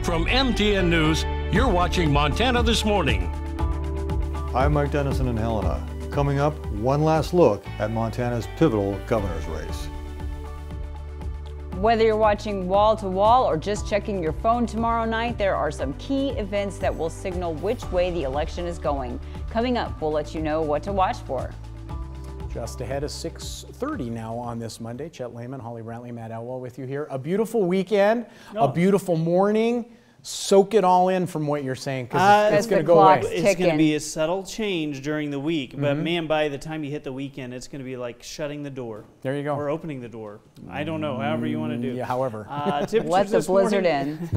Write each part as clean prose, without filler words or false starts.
From MTN News, you're watching Montana This Morning. I'm Mike Dennison in Helena. Coming up, one last look at Montana's pivotal governor's race. Whether you're watching wall to wall or just checking your phone tomorrow night, there are some key events that will signal which way the election is going. Coming up, we'll let you know what to watch for. Just ahead of 6:30 now on this Monday. Chet Lehman, Holly Brantley, Matt Elwell with you here. A beautiful weekend, a beautiful morning. Soak it all in from what you're saying, because it's going to go away. It's going to be a subtle change during the week, but man, by the time you hit the weekend, it's going to be like shutting the door. There you go. Or opening the door. I don't know, however you want to do. Yeah, however. Let the blizzard in.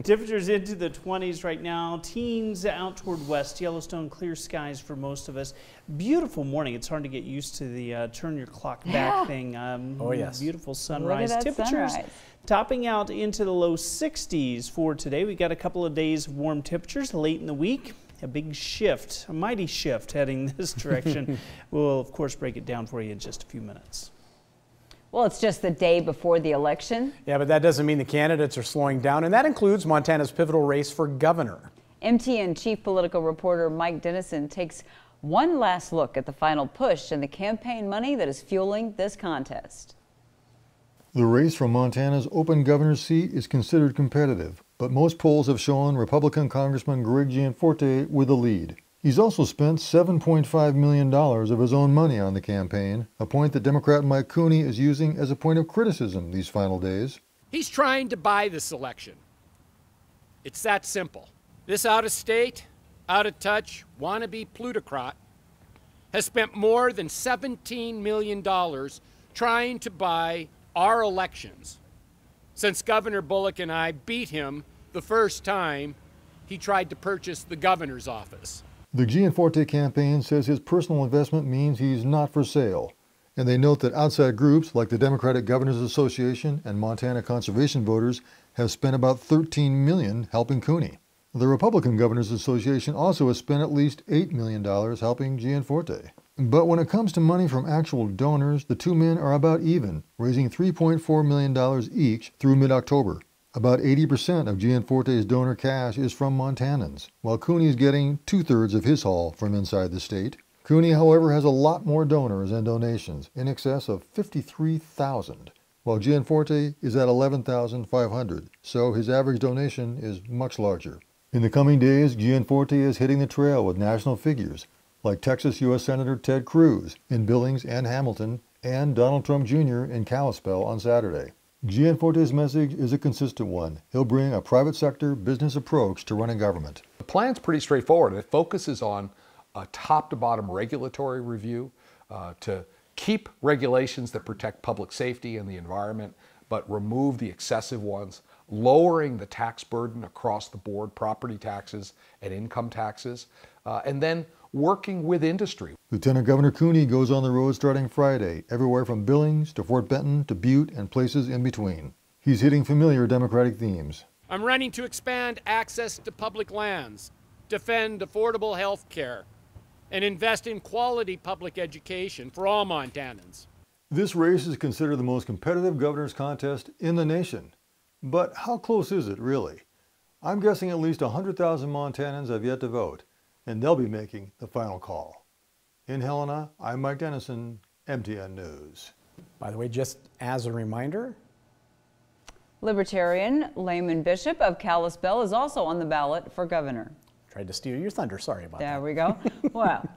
Temperatures into the 20s right now. Teens out toward west. Yellowstone, clear skies for most of us. Beautiful morning. It's hard to get used to the turn your clock back thing. Oh, yes. Beautiful sunrise. Look at that Temperatures sunrise. topping out into the low 60s for today. We got a couple of days of warm temperatures late in the week. A big shift, a mighty shift heading this direction. We'll, of course, break it down for you in just a few minutes. Well, it's just the day before the election. Yeah, but that doesn't mean the candidates are slowing down, and that includes Montana's pivotal race for governor. MTN chief political reporter Mike Dennison takes one last look at the final push and the campaign money that is fueling this contest. The race for Montana's open governor's seat is considered competitive, but most polls have shown Republican Congressman Greg Gianforte with the lead. He's also spent $7.5 million of his own money on the campaign, a point that Democrat Mike Cooney is using as a point of criticism these final days. He's trying to buy this election. It's that simple. This out-of-state, out-of-touch, wannabe plutocrat has spent more than $17 million trying to buy our elections since Governor Bullock and I beat him the first time he tried to purchase the governor's office. The Gianforte campaign says his personal investment means he's not for sale, and they note that outside groups like the Democratic Governors Association and Montana Conservation Voters have spent about $13 million helping Cooney. The Republican Governors Association also has spent at least $8 million helping Gianforte. But when it comes to money from actual donors, the two men are about even, raising $3.4 million each through mid-October. About 80% of Gianforte's donor cash is from Montanans, while Cooney is getting 2/3 of his haul from inside the state. Cooney, however, has a lot more donors and donations, in excess of 53,000, while Gianforte is at 11,500, so his average donation is much larger. In the coming days, Gianforte is hitting the trail with national figures, like Texas U.S. Senator Ted Cruz in Billings and Hamilton, and Donald Trump Jr. in Kalispell on Saturday. Gianforte's message is a consistent one. He'll bring a private sector business approach to running government. The plan's pretty straightforward. It focuses on a top-to-bottom regulatory review to keep regulations that protect public safety and the environment, but remove the excessive ones, lowering the tax burden across the board, property taxes and income taxes, and then working with industry. Lieutenant Governor Cooney goes on the road starting Friday, everywhere from Billings to Fort Benton to Butte and places in between. He's hitting familiar Democratic themes. I'm running to expand access to public lands, defend affordable health care, and invest in quality public education for all Montanans. This race is considered the most competitive governor's contest in the nation. But how close is it, really? I'm guessing at least 100,000 Montanans have yet to vote, and they'll be making the final call. In Helena, I'm Mike Dennison, MTN News. By the way, just as a reminder, Libertarian Layman Bishop of Kalispell is also on the ballot for governor. tried to steal your thunder. Sorry about that. There we go. Well,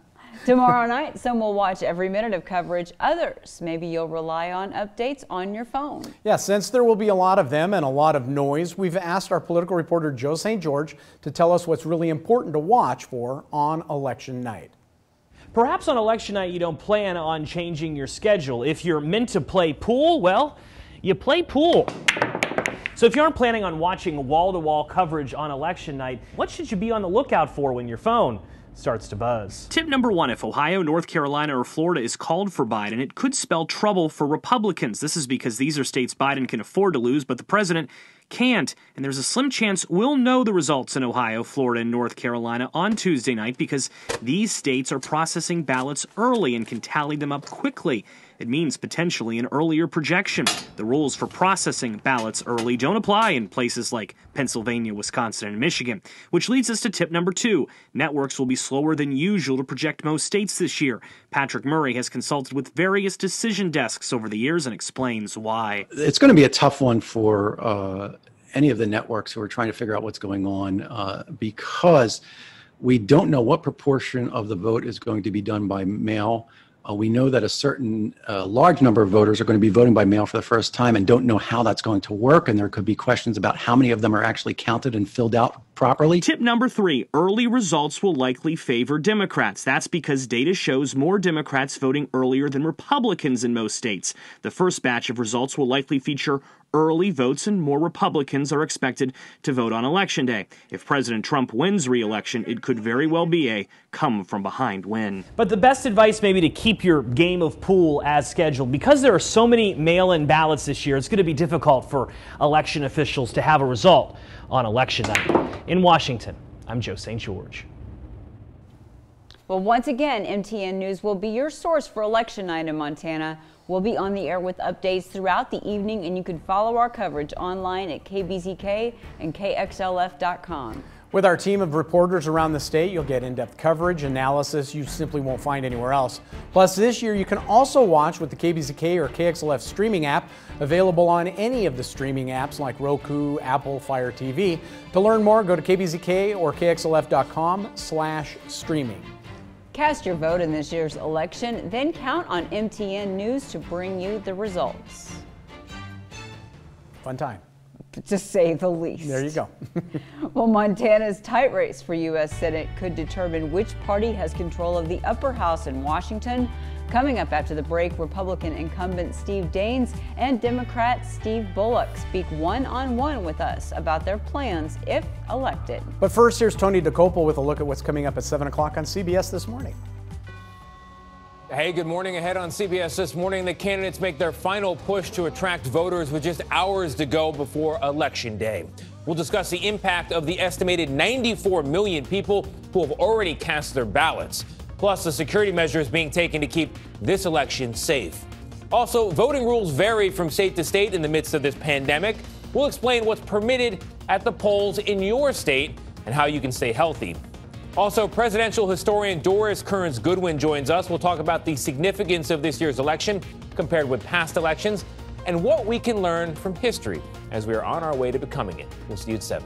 tomorrow night, some will watch every minute of coverage. Others, maybe you'll rely on updates on your phone. Yeah, since there will be a lot of them and a lot of noise, we've asked our political reporter Joe St. George to tell us what's really important to watch for on election night. Perhaps on election night you don't plan on changing your schedule. If you're meant to play pool, well, you play pool. So if you aren't planning on watching wall-to-wall coverage on election night, what should you be on the lookout for when your phone starts to buzz? Tip number one, if Ohio, North Carolina, or Florida is called for Biden, it could spell trouble for Republicans. This is because these are states Biden can afford to lose, but the president can't. And there's a slim chance we'll know the results in Ohio, Florida, and North Carolina on Tuesday night because these states are processing ballots early and can tally them up quickly. It means potentially an earlier projection. The rules for processing ballots early don't apply in places like Pennsylvania, Wisconsin, and Michigan, which leads us to tip number 2. Networks will be slower than usual to project most states this year. Patrick Murray has consulted with various decision desks over the years and explains why. It's going to be a tough one for any of the networks who are trying to figure out what's going on because we don't know what proportion of the vote is going to be done by mail. We know that a certain large number of voters are going to be voting by mail for the first time and don't know how that's going to work. And there could be questions about how many of them are actually counted and filled out properly. Tip number 3, early results will likely favor Democrats. That's because data shows more Democrats voting earlier than Republicans in most states. The first batch of results will likely feature early votes, and more Republicans are expected to vote on Election Day. If President Trump wins re-election, it could very well be a come-from-behind win. But the best advice may be to keep your game of pool as scheduled. Because there are so many mail-in ballots this year, it's going to be difficult for election officials to have a result on Election night. In Washington, I'm Joe St. George. Well, once again, MTN News will be your source for Election night in Montana. We'll be on the air with updates throughout the evening, and you can follow our coverage online at KBZK and KXLF.com. With our team of reporters around the state, you'll get in-depth coverage, analysis you simply won't find anywhere else. Plus, this year you can also watch with the KBZK or KXLF streaming app, available on any of the streaming apps like Roku, Apple, Fire TV. To learn more, go to KBZK or KXLF.com/streaming. Cast your vote in this year's election, then count on MTN News to bring you the results. Fun time. To say the least. There you go. Well, Montana's tight race for U.S. Senate could determine which party has control of the upper house in Washington. Coming up after the break, Republican incumbent Steve Daines and Democrat Steve Bullock speak one-on-one with us about their plans if elected. But first, here's Tony DeCopel with a look at what's coming up at 7 o'clock on CBS This Morning. Hey, good morning. Ahead on CBS This Morning, the candidates make their final push to attract voters with just hours to go before Election Day. We'll discuss the impact of the estimated 94 million people who have already cast their ballots, plus the security measures being taken to keep this election safe. Also, voting rules vary from state to state in the midst of this pandemic. We'll explain what's permitted at the polls in your state and how you can stay healthy. Also, presidential historian Doris Kearns Goodwin joins us. We'll talk about the significance of this year's election compared with past elections and what we can learn from history as we are on our way to becoming it. We'll see you at 7.